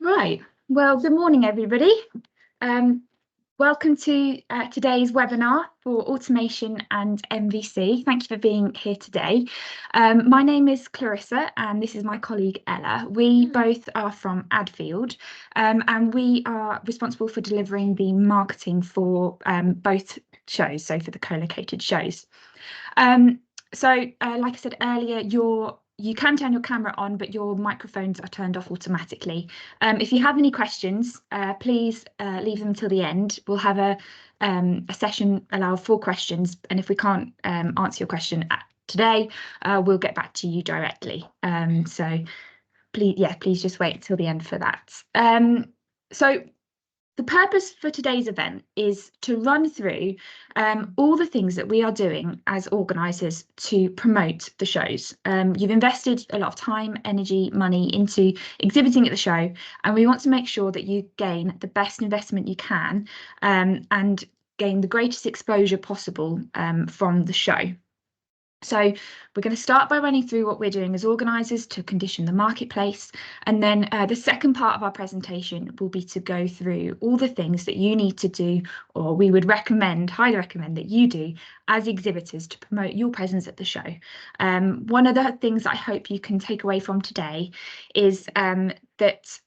Right, well, good morning, everybody. Welcome to today's webinar for Automation and MVC. Thank you for being here today. My name is Clarissa and this is my colleague Ella. We both are from Adfield and we are responsible for delivering the marketing for both shows, so for the co-located shows. Like I said earlier, you can turn your camera on, but your microphones are turned off automatically. If you have any questions, please leave them till the end. We'll have a session allow 4 questions, and if we can't answer your question today, we'll get back to you directly. So please just wait till the end for that. So the purpose for today's event is to run through all the things that we are doing as organisers to promote the shows. You've invested a lot of time, energy, money into exhibiting at the show, and we want to make sure that you gain the best investment you can and gain the greatest exposure possible from the show. So we're going to start by running through what we're doing as organisers to condition the marketplace, and then the second part of our presentation will be to go through all the things that you need to do, or we would highly recommend that you do as exhibitors to promote your presence at the show. One of the things I hope you can take away from today is that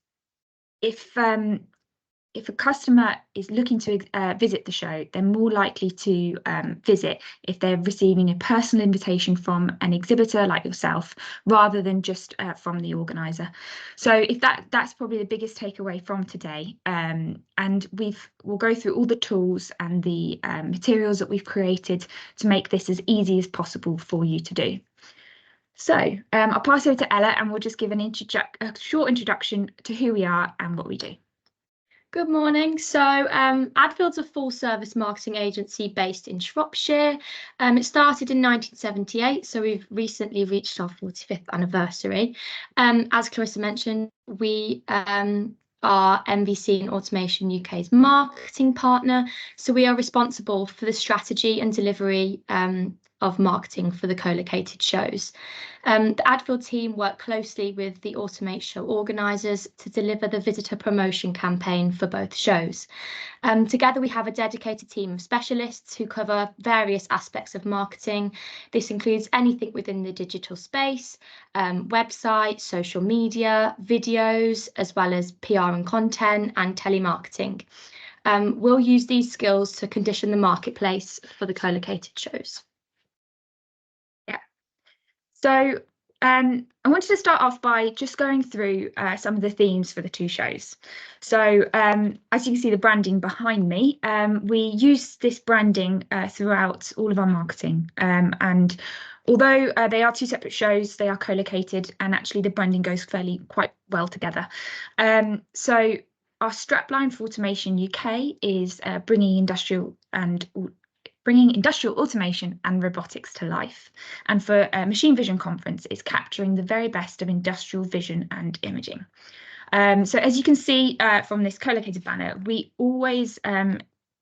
if a customer is looking to visit the show, they're more likely to visit if they're receiving a personal invitation from an exhibitor like yourself, rather than just from the organizer. So if that's probably the biggest takeaway from today. And we'll go through all the tools and the materials that we've created to make this as easy as possible for you to do. So I'll pass over to Ella and we'll just give a short introduction to who we are and what we do. Good morning. So Adfield's a full-service marketing agency based in Shropshire. It started in 1978, so we've recently reached our 45th anniversary. As Clarissa mentioned, we are MVC and Automation UK's marketing partner, so we are responsible for the strategy and delivery of marketing for the co-located shows. The Adfield team work closely with the Automate show organisers to deliver the visitor promotion campaign for both shows. Together we have a dedicated team of specialists who cover various aspects of marketing. This includes anything within the digital space, website, social media, videos, as well as PR and content and telemarketing. We'll use these skills to condition the marketplace for the co-located shows. So I wanted to start off by just going through some of the themes for the 2 shows. So as you can see the branding behind me, we use this branding throughout all of our marketing. And although they are 2 separate shows, they are co-located, and actually the branding goes quite well together. So our strapline for Automation UK is bringing industrial automation and robotics to life. And for Machine Vision Conference, it's capturing the very best of industrial vision and imaging. So as you can see from this co-located banner, we always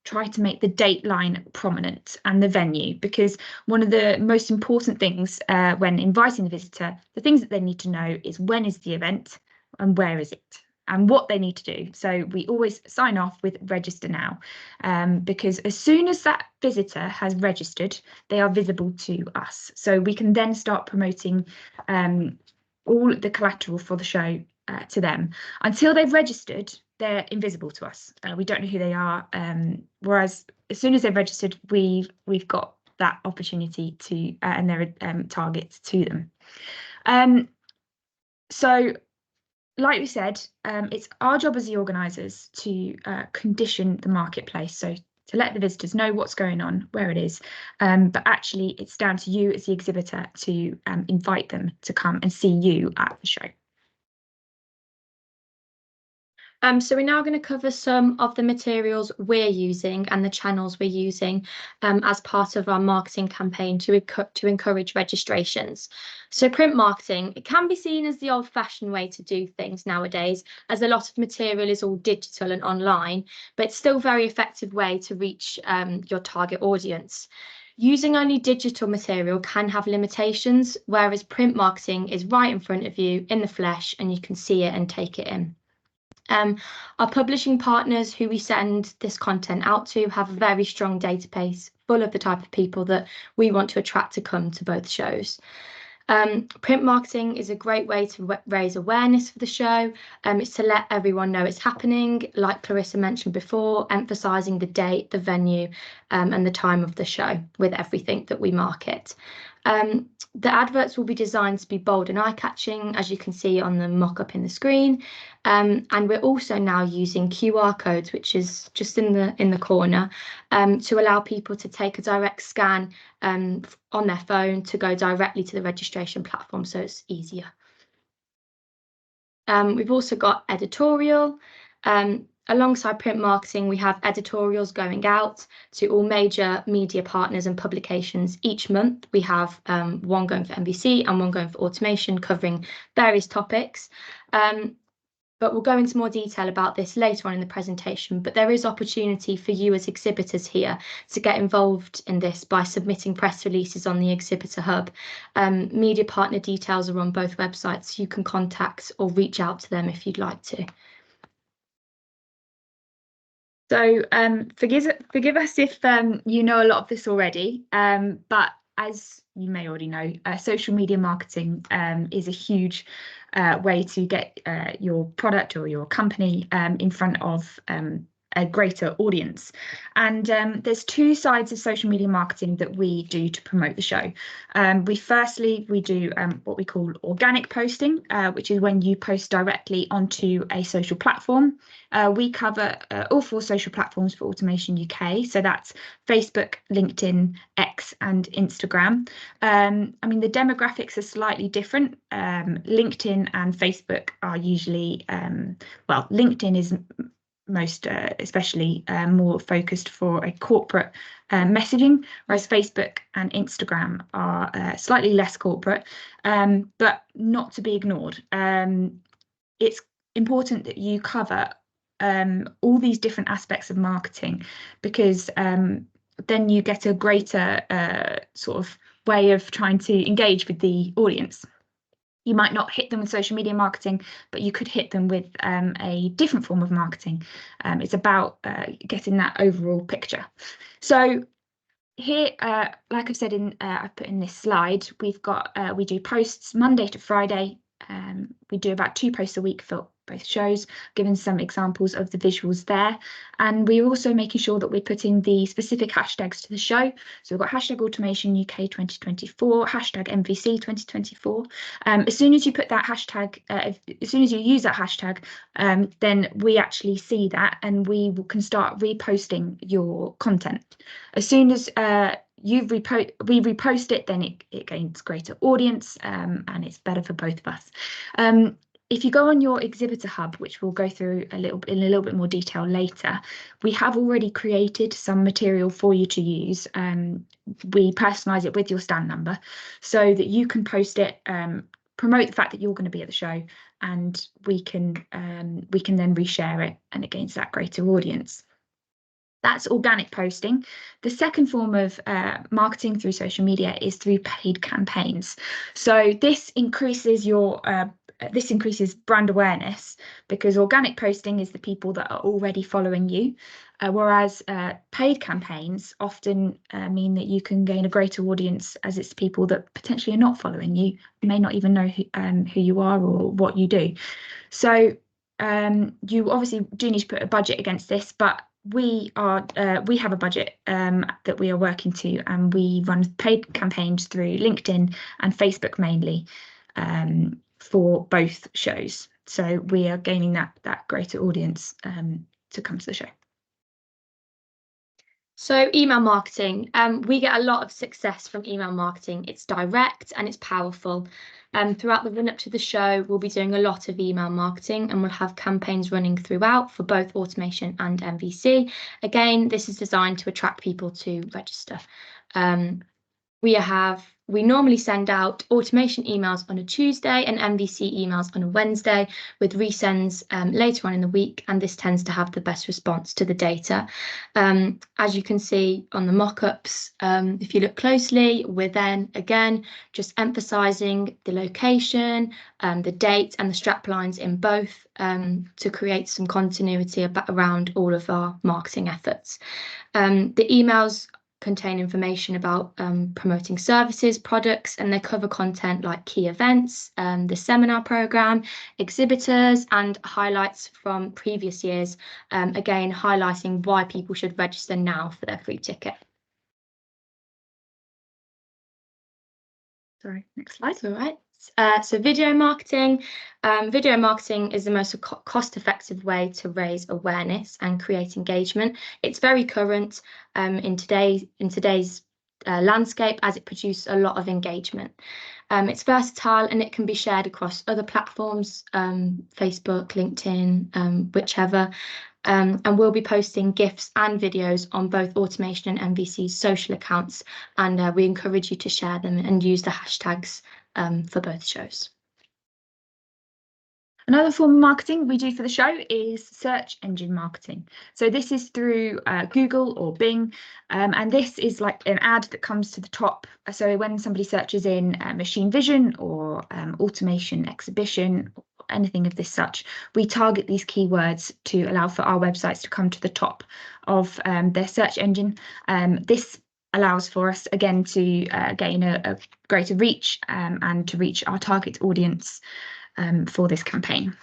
try to make the date line prominent and the venue, because one of the most important things when inviting the visitor, the things that they need to know is when is the event and where is it, and what they need to do. So we always sign off with register now, because as soon as that visitor has registered, they are visible to us. So we can then start promoting all the collateral for the show to them. Until they've registered, they're invisible to us. We don't know who they are. Whereas as soon as they've registered, we've got that opportunity to and there are targets to them. So like we said, it's our job as the organisers to condition the marketplace, so to let the visitors know what's going on, where it is, but actually it's down to you as the exhibitor to invite them to come and see you at the show. So we're now going to cover some of the materials we're using and the channels we're using as part of our marketing campaign to encourage registrations. So print marketing, it can be seen as the old-fashioned way to do things nowadays, as a lot of material is all digital and online, but it's still a very effective way to reach your target audience. Using only digital material can have limitations, whereas print marketing is right in front of you in the flesh and you can see it and take it in. Our publishing partners who we send this content out to have a very strong database full of the type of people that we want to attract to come to both shows. Print marketing is a great way to raise awareness for the show. It's to let everyone know it's happening, like Clarissa mentioned before, emphasising the date, the venue, and the time of the show with everything that we market. The adverts will be designed to be bold and eye-catching, as you can see on the mock-up in the screen. And we're also now using QR codes, which is just in the corner, to allow people to take a direct scan on their phone to go directly to the registration platform, so it's easier. We've also got editorial. Alongside print marketing, we have editorials going out to all major media partners and publications each month. We have one going for MVC and one going for automation, covering various topics. But we'll go into more detail about this later on in the presentation, but there is opportunity for you as exhibitors here to get involved in this by submitting press releases on the Exhibitor Hub. Media partner details are on both websites. You can contact or reach out to them if you'd like to. So forgive us if you know a lot of this already, but as you may already know, social media marketing is a huge way to get your product or your company in front of a greater audience. And there's two sides of social media marketing that we do to promote the show. We do what we call organic posting, which is when you post directly onto a social platform. We cover all 4 social platforms for Automation UK. So that's Facebook, LinkedIn, X and Instagram. I mean, the demographics are slightly different. LinkedIn and Facebook are usually, well, LinkedIn is most especially more focused for a corporate messaging, whereas Facebook and Instagram are slightly less corporate, but not to be ignored. It's important that you cover all these different aspects of marketing, because then you get a greater sort of way of trying to engage with the audience. You might not hit them with social media marketing, but you could hit them with a different form of marketing. It's about getting that overall picture. So here, like I've said I've put in this slide, we do posts Monday to Friday. We do about 2 posts a week for both shows, given some examples of the visuals there. And we're also making sure that we're putting the specific hashtags to the show. So we've got hashtag Automation UK 2024, hashtag MVC 2024. As soon as you put that hashtag, as soon as you use that hashtag, then we actually see that and we can start reposting your content. As soon as we repost it, then it gains greater audience, and it's better for both of us. If you go on your Exhibitor Hub, which we'll go through in a little bit more detail later, we have already created some material for you to use. We personalise it with your stand number so that you can post it, promote the fact that you're going to be at the show, and we can then reshare it, and it gains that greater audience. That's organic posting. The second form of marketing through social media is through paid campaigns. So this increases brand awareness, because organic posting is the people that are already following you, whereas paid campaigns often mean that you can gain a greater audience, as it's people that potentially are not following you, may not even know who you are or what you do. So you obviously do need to put a budget against this, but we have a budget that we are working to, and we run paid campaigns through LinkedIn and Facebook mainly for both shows. So we are gaining that greater audience to come to the show. So email marketing, we get a lot of success from email marketing. It's direct and it's powerful. Throughout the run up to the show, we'll be doing a lot of email marketing, and we'll have campaigns running throughout for both automation and MVC. Again, this is designed to attract people to register. We have We normally send out automation emails on a Tuesday and MVC emails on a Wednesday, with resends later on in the week, and this tends to have the best response to the data. As you can see on the mock-ups, if you look closely, we're then again just emphasising the location, the date and the strap lines in both, to create some continuity around all of our marketing efforts. The emails contain information about promoting services, products, and they cover content like key events, the seminar program, exhibitors, and highlights from previous years, again highlighting why people should register now for their free ticket. Sorry, next slide. All right. So video marketing. Video marketing is the most cost-effective way to raise awareness and create engagement. It's very current in today's landscape, as it produces a lot of engagement. It's versatile and it can be shared across other platforms, Facebook, LinkedIn, whichever. And we'll be posting GIFs and videos on both Automation and MVC's social accounts, and we encourage you to share them and use the hashtags for both shows. Another form of marketing we do for the show is search engine marketing. So this is through Google or Bing, and this is like an ad that comes to the top. So when somebody searches in machine vision or automation exhibition, or anything of this such, we target these keywords to allow for our websites to come to the top of their search engine. This allows for us again to gain a greater reach and to reach our target audience for this campaign.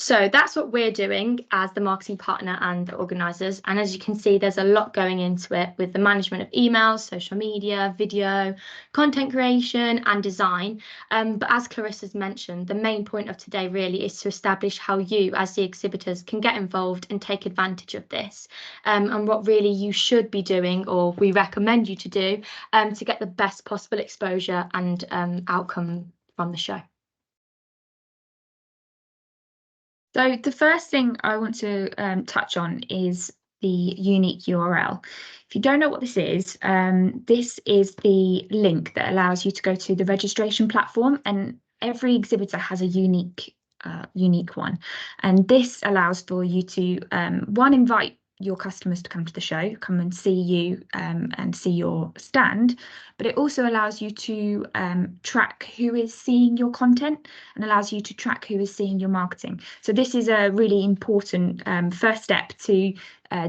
So that's what we're doing as the marketing partner and the organisers. And as you can see, there's a lot going into it with the management of emails, social media, video, content creation and design. But as Clarissa's mentioned, the main point of today really is to establish how you as the exhibitors can get involved and take advantage of this, and what really you should be doing, or we recommend you to do, to get the best possible exposure and outcome from the show. So the first thing I want to touch on is the unique URL. If you don't know what this is the link that allows you to go to the registration platform, and every exhibitor has a unique one. And this allows for you to invite your customers to come to the show, come and see you and see your stand, but it also allows you to track who is seeing your content and allows you to track who is seeing your marketing. So this is a really important first step to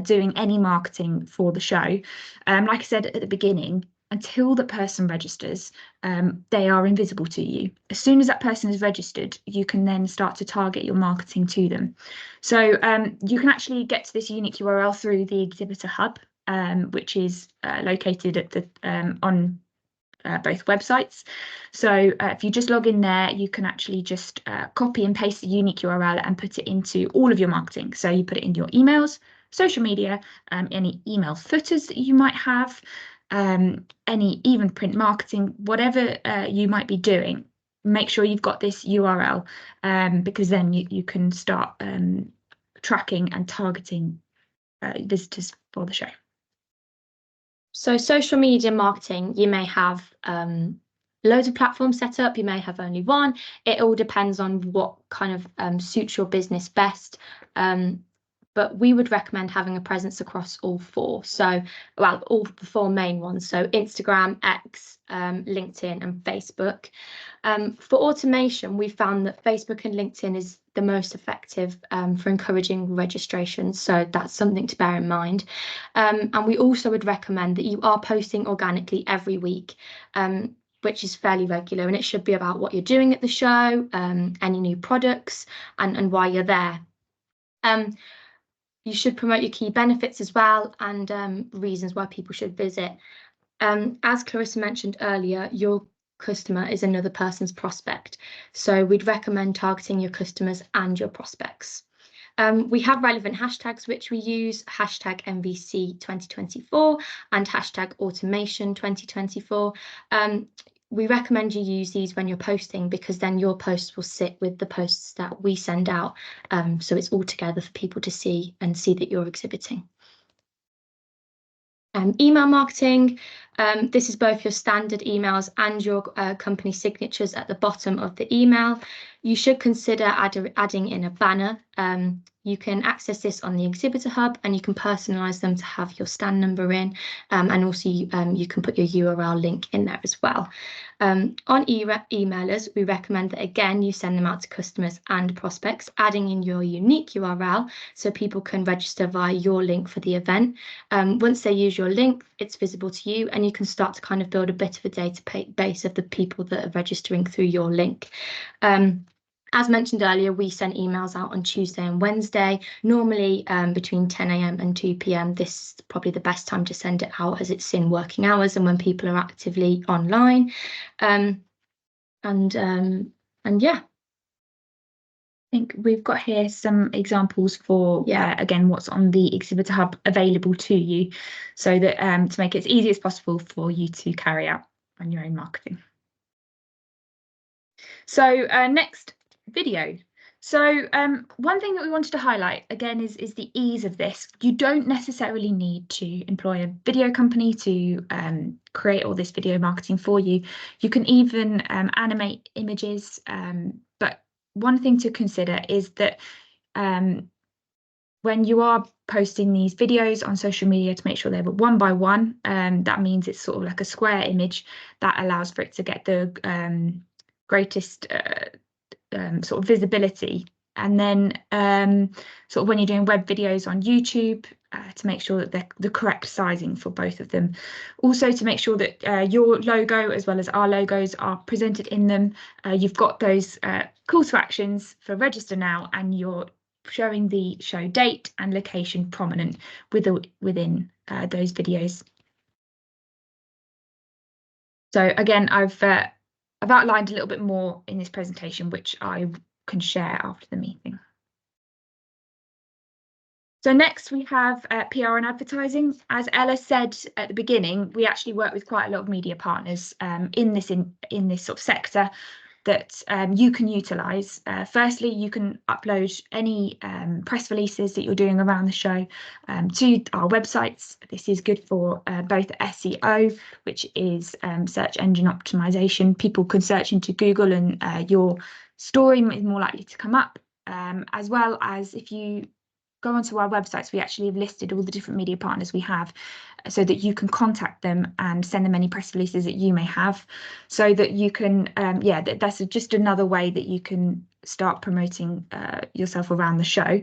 doing any marketing for the show. Like I said at the beginning, until that person registers, they are invisible to you. As soon as that person is registered, you can then start to target your marketing to them. So you can actually get to this unique URL through the Exhibitor Hub, which is located at the on both websites. So if you just log in there, you can actually just copy and paste the unique URL and put it into all of your marketing. So you put it in your emails, social media, any email footers that you might have, any even print marketing, whatever you might be doing, make sure you've got this URL, because then you can start tracking and targeting visitors for the show. So social media marketing, you may have loads of platforms set up, you may have only one. It all depends on what kind of suits your business best. But we would recommend having a presence across all four. So, well, all the four main ones. So Instagram, X, LinkedIn and Facebook. For automation, we found that Facebook and LinkedIn is the most effective for encouraging registration. So that's something to bear in mind. And we also would recommend that you are posting organically every week, which is fairly regular, and it should be about what you're doing at the show, any new products and why you're there. You should promote your key benefits as well, and reasons why people should visit. As Clarissa mentioned earlier, your customer is another person's prospect. So we'd recommend targeting your customers and your prospects. We have relevant hashtags which we use, hashtag MVC 2024 and hashtag automation 2024. We recommend you use these when you're posting, because then your posts will sit with the posts that we send out. So it's all together for people to see and see that you're exhibiting. Email marketing, this is both your standard emails and your company signatures at the bottom of the email. You should consider adding in a banner. You can access this on the Exhibitor Hub, and you can personalize them to have your stand number in, and also you can put your URL link in there as well. On emailers, we recommend that, again, you send them out to customers and prospects, adding in your unique URL so people can register via your link for the event. Once they use your link, it's visible to you, and you can start to kind of build a bit of a database of the people that are registering through your link. As mentioned earlier, we send emails out on Tuesday and Wednesday, normally between 10 AM and 2 PM. This is probably the best time to send it out, as it's in working hours and when people are actively online. And yeah. I think we've got here some examples for, again, what's on the Exhibitor Hub available to you, so that to make it as easy as possible for you to carry out on your own marketing. So next, video. So one thing that we wanted to highlight again is the ease of this. You don't necessarily need to employ a video company to create all this video marketing for you. You can even animate images, but one thing to consider is that when you are posting these videos on social media, to make sure they're one by one, that means it's sort of like a square image that allows for it to get the greatest sort of visibility. And then sort of when you're doing web videos on YouTube, to make sure that they're the correct sizing for both of them. Also to make sure that your logo as well as our logos are presented in them. You've got those call to actions for register now, and you're showing the show date and location prominent within those videos. So again, I've outlined a little bit more in this presentation, which I can share after the meeting. So next we have PR and advertising. As Ella said at the beginning, we actually work with quite a lot of media partners in this sort of sector that you can utilise. Firstly, you can upload any press releases that you're doing around the show to our websites. This is good for both SEO, which is search engine optimization. People can search into Google and your story is more likely to come up, as well as if you go onto our websites, we actually have listed all the different media partners we have, so that you can contact them and send them any press releases that you may have, so that you can, that's just another way that you can start promoting yourself around the show.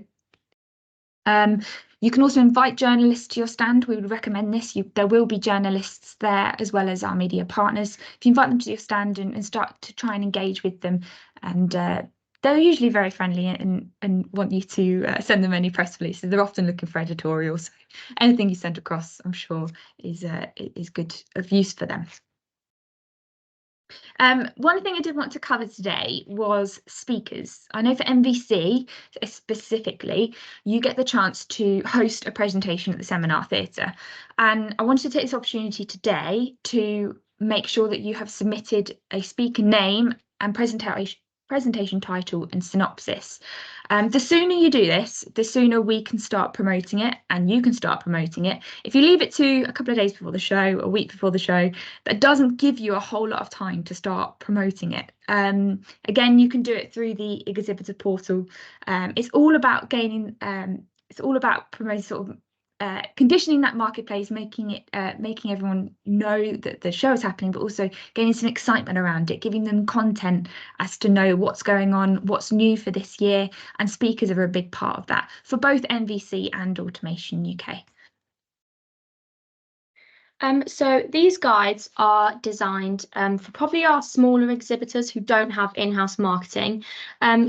You can also invite journalists to your stand. We would recommend this. There will be journalists there as well as our media partners. If you invite them to your stand and start to try and engage with them, and they're usually very friendly and want you to send them any press releases. They're often looking for editorials. So anything you send across, I'm sure, is good of use for them. One thing I did want to cover today was speakers. I know for MVC specifically, you get the chance to host a presentation at the Seminar Theatre. And I wanted to take this opportunity today to make sure that you have submitted a speaker name and presentation title and synopsis. The sooner you do this, the sooner we can start promoting it and you can start promoting it. If you leave it to a couple of days before the show, a week before the show, that doesn't give you a whole lot of time to start promoting it. Again, you can do it through the Exhibitor portal. It's all about gaining, it's all about promoting sort of conditioning that marketplace, making everyone know that the show is happening, but also gaining some excitement around it, giving them content as to know what's going on, what's new for this year, and speakers are a big part of that for both MVC and Automation UK. So these guides are designed for probably our smaller exhibitors who don't have in-house marketing.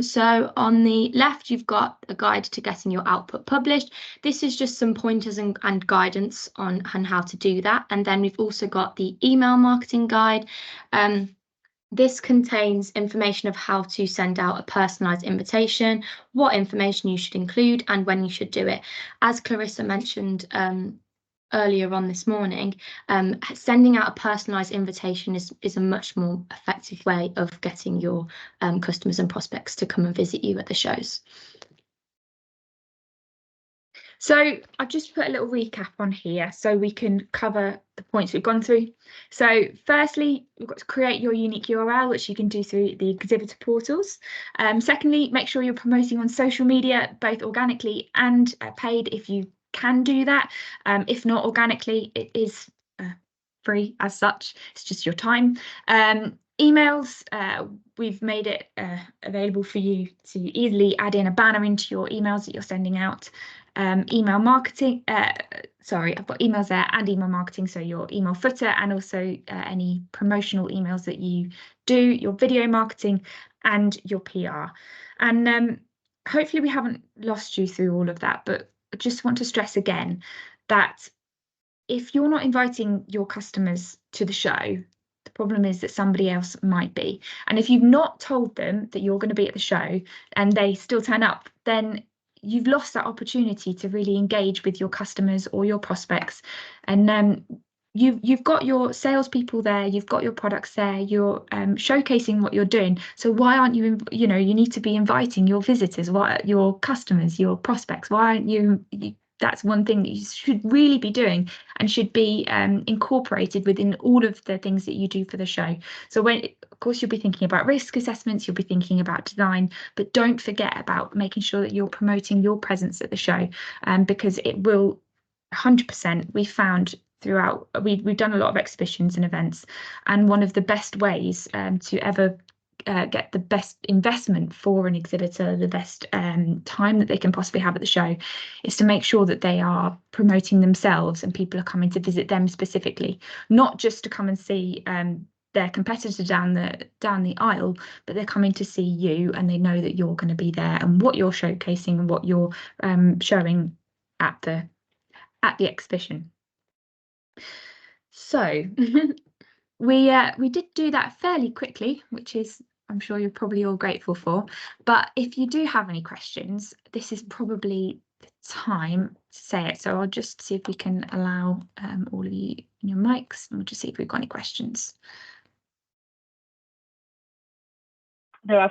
So on the left, you've got a guide to getting your output published. This is just some pointers and guidance on how to do that. And then we've also got the email marketing guide. This contains information of how to send out a personalised invitation, what information you should include, and when you should do it. As Clarissa mentioned earlier on this morning, sending out a personalised invitation is a much more effective way of getting your customers and prospects to come and visit you at the shows. So I've just put a little recap on here so we can cover the points we've gone through. So firstly, we've got to create your unique URL, which you can do through the Exhibitor portals. Secondly, make sure you're promoting on social media, both organically and paid if you can do that. If not organically, it is free as such. It's just your time. Emails, we've made it available for you to easily add in a banner into your emails that you're sending out. Email marketing, sorry, I've got emails there and email marketing, so your email footer and also any promotional emails that you do, your video marketing and your PR. And hopefully we haven't lost you through all of that, but I just want to stress again that if you're not inviting your customers to the show, the problem is that somebody else might be. And if you've not told them that you're going to be at the show and they still turn up, then you've lost that opportunity to really engage with your customers or your prospects. And you've got your salespeople there, you've got your products there, you're showcasing what you're doing. So why aren't you, you need to be inviting your visitors, your customers, your prospects? Why aren't you that's one thing that you should really be doing and should be incorporated within all of the things that you do for the show. So of course, you'll be thinking about risk assessments, you'll be thinking about design, but don't forget about making sure that you're promoting your presence at the show, because it will 100%, we found throughout, we've done a lot of exhibitions and events, and one of the best ways to ever get the best investment for an exhibitor, the best time that they can possibly have at the show, is to make sure that they are promoting themselves and people are coming to visit them specifically, not just to come and see their competitor down the aisle, but they're coming to see you and they know that you're going to be there and what you're showcasing and what you're showing at the exhibition. So we did do that fairly quickly, which is, I'm sure you're probably all grateful for. But if you do have any questions, this is probably the time to say it. So I'll just see if we can allow all of you in your mics, and we'll just see if we've got any questions. There has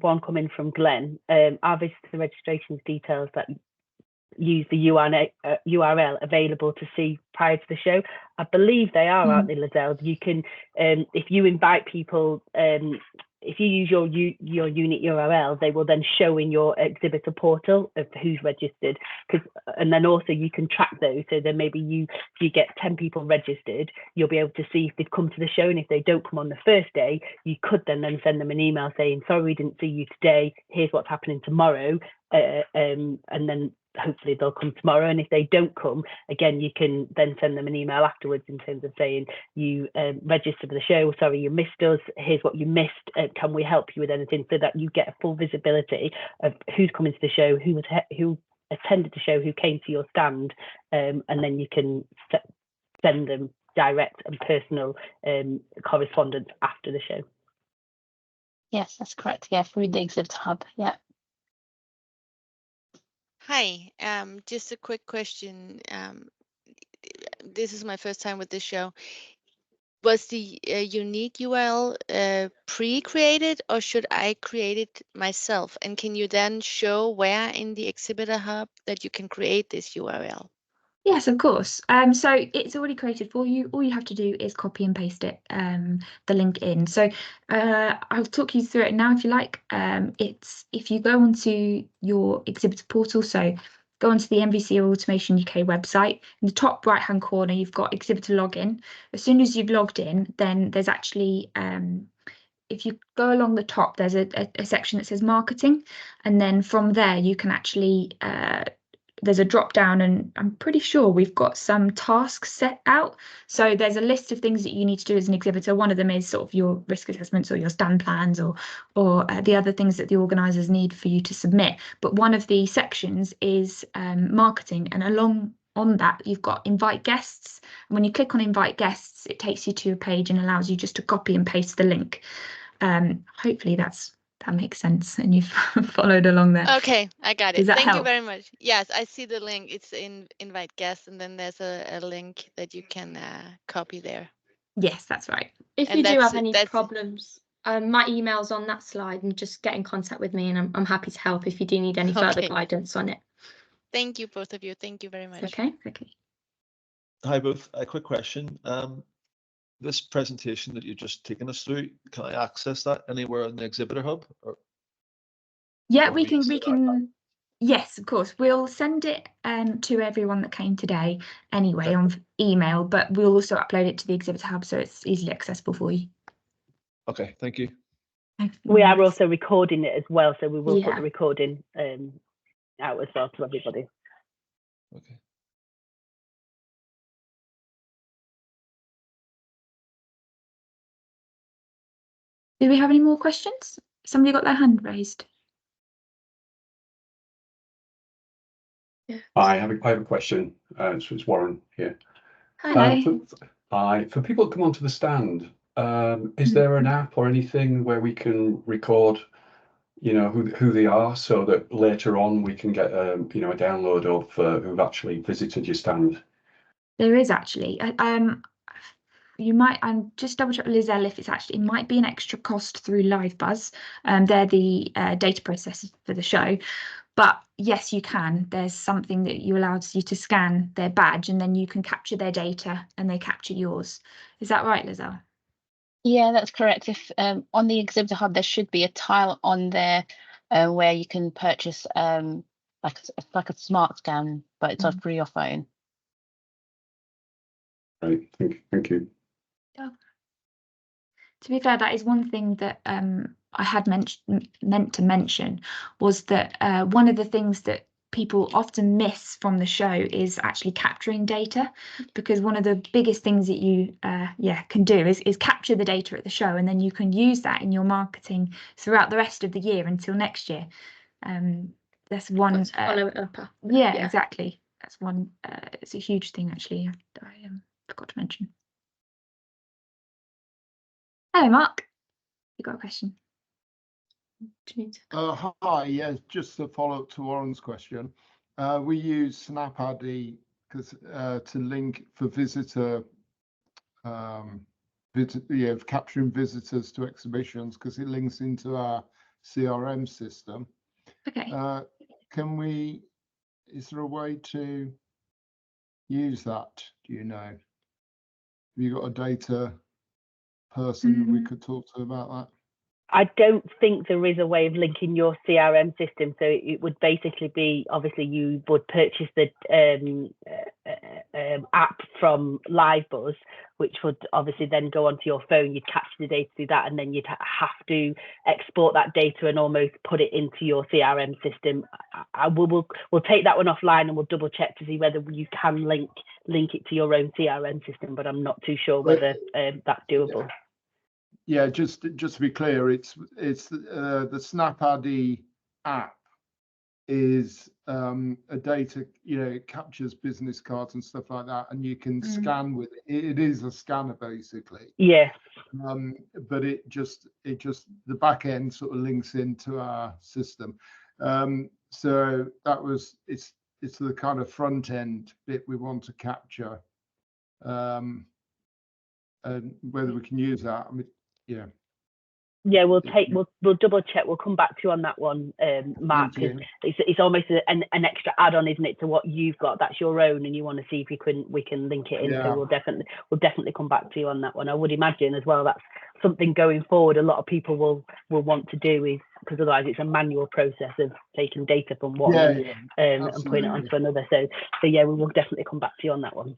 one coming from Glenn. Are visitor registrations details that use the URL available to see prior to the show? I believe they are, aren't they, Lizelle? You can, if you invite people, if you use your unique URL, they will then show in your exhibitor portal of who's registered. And then also you can track those. So then maybe if you get 10 people registered, you'll be able to see if they've come to the show. And if they don't come on the first day, you could then send them an email saying, sorry, we didn't see you today. Here's what's happening tomorrow. And then hopefully they'll come tomorrow. And if they don't come, again, you can then send them an email afterwards in terms of saying you registered for the show, sorry you missed us, here's what you missed, can we help you with anything, so that you get a full visibility of who's coming to the show, who attended the show, who came to your stand, and then you can send them direct and personal correspondence after the show. Yes, that's correct. Yeah, through the Exhibitor Hub. Yeah. Hi, just a quick question. This is my first time with this show. Was the unique URL pre-created, or should I create it myself? And can you then show where in the Exhibitor Hub that you can create this URL? Yes, of course. So it's already created for you. All you have to do is copy and paste it, the link in. So I'll talk you through it now if you like. It's if you go onto your exhibitor portal, so go onto the MVC Automation UK website. In the top right-hand corner, you've got exhibitor login. As soon as you've logged in, then there's actually if you go along the top, there's a section that says marketing, and then from there you can actually there's a drop down, and I'm pretty sure we've got some tasks set out. So there's a list of things that you need to do as an exhibitor. One of them is sort of your risk assessments or your stand plans or the other things that the organisers need for you to submit. But one of the sections is marketing, and along on that you've got invite guests. And when you click on invite guests, it takes you to a page and allows you just to copy and paste the link. Hopefully that makes sense and you've followed along there. Okay, I got it. Does that Thank help? you very much. Yes, I see the link. It's in invite guests, and then there's a link that you can copy there. Yes, that's right. If And you do have any that's problems, my email's on that slide, and just get in contact with me, and I'm happy to help if you do need any further Okay. guidance on it. Thank you, both of you. Thank you very It's much. okay. Okay. Hi both. A quick question. This presentation that you've just taken us through, can I access that anywhere in the Exhibitor Hub? Or Yeah, Or we we can. just We do that? can. Yes, of course. We'll send it to everyone that came today anyway Okay. on email, but we'll also upload it to the Exhibitor Hub so it's easily accessible for you. Okay, thank you. We are also recording it as well, so we will put Yeah. the recording out as well to everybody. Okay. Do we have any more questions? Somebody got their hand raised. Yeah. I have a question. So it's Warren here. Hello. For people that come onto the stand, is there an app or anything where we can record, you know, who they are, so that later on we can get you know, a download of who've actually visited your stand? There is actually. You might. I'm just double check with Lizelle if it's actually. It might be an extra cost through LiveBuzz. They're the data processors for the show. But yes, you can. There's something that allows you to scan their badge, and then you can capture their data, and they capture yours. Is that right, Lizelle? Yeah, that's correct. If on the Exhibitor Hub, there should be a tile on there where you can purchase like a smart scan, but it's through your phone. Right. Thank you. To be fair, that is one thing that I had meant to mention was that one of the things that people often miss from the show is actually capturing data, because one of the biggest things that you can do is capture the data at the show, and then you can use that in your marketing throughout the rest of the year until next year. That's one. Let's follow it up. Yeah, exactly. That's one. It's a huge thing actually. I forgot to mention. Hello, Mark. You got a question? Hi, yes, just to follow up to Warren's question. We use SnapID to link for visitor, capturing visitors to exhibitions, because it links into our CRM system. Okay. Is there a way to use that? Do you know? Have you got a data person that we could talk to about that? I don't think there is a way of linking your CRM system. So it would basically be, obviously, you would purchase the app from LiveBuzz, which would obviously then go onto your phone. You'd capture the data through that, and then you'd have to export that data and almost put it into your CRM system. We'll take that one offline, and we'll double check to see whether you can link it to your own CRM system, but I'm not too sure whether that's doable. Yeah, just to be clear, it's the SnapID app is a data, it captures business cards and stuff like that, and you can scan with it. It is a scanner basically. Yes. But it just the back end sort of links into our system. So it's the kind of front end bit we want to capture, and whether we can use that. I mean, yeah. Yeah, we'll double check. We'll come back to you on that one, Mark. It's almost an extra add-on, isn't it, to what you've got? That's your own, and you want to see if we can link it in. Yeah. So we'll definitely come back to you on that one. I would imagine as well that's something going forward a lot of people will want to do, is because otherwise it's a manual process of taking data from one and putting it onto another. So yeah, we will definitely come back to you on that one.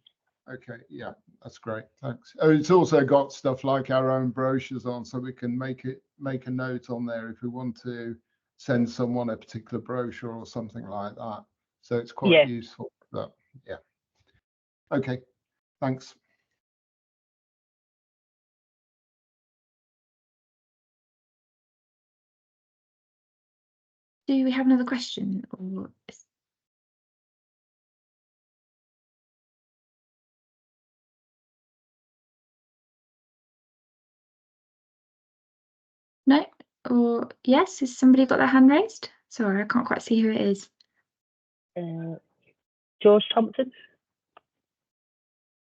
Okay, yeah, that's great. Thanks. Oh, it's also got stuff like our own brochures on, so we can make a note on there if we want to send someone a particular brochure or something like that. So it's quite useful. But yeah. Okay, thanks. Do we have another question? Or no? Or yes? Has somebody got their hand raised? Sorry, I can't quite see who it is. George Thompson.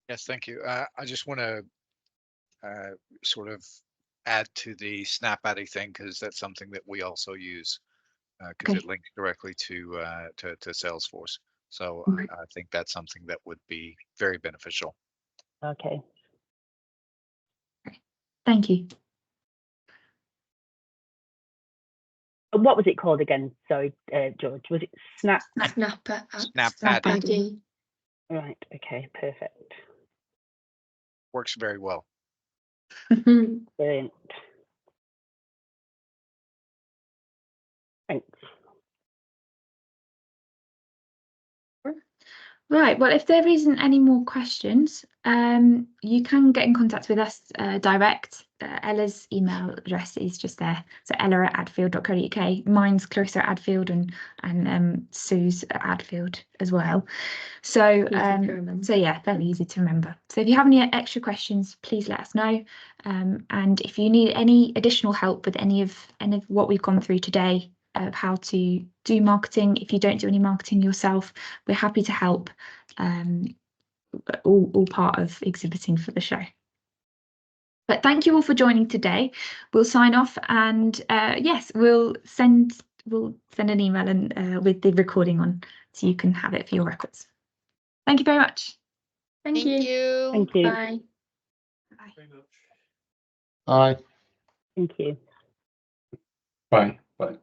Yes, thank you. I just want to sort of add to the SnapID thing, because that's something that we also use because Okay. it links directly to Salesforce. So Okay. I think that's something that would be very beneficial. Okay. Thank you. What was it called again? Sorry, George. Was it Snap? Snap ID. Right. Okay. Perfect. Works very well. Brilliant. Thanks. Right, well, if there isn't any more questions, you can get in contact with us direct. Ella's email address is just there. So ella@adfield.co.uk. Mine's Clarissa@adfield and Sue's at Adfield as well. So, so yeah, very easy to remember. So if you have any extra questions, please let us know. And if you need any additional help with any of what we've gone through today, of how to do marketing, if you don't do any marketing yourself, we're happy to help. All part of exhibiting for the show. But thank you all for joining today. We'll sign off, and yes, we'll send an email and with the recording on, so you can have it for your records. Thank you very much. Thank you. Thank you. Bye. Bye. Thank you. Bye. Bye.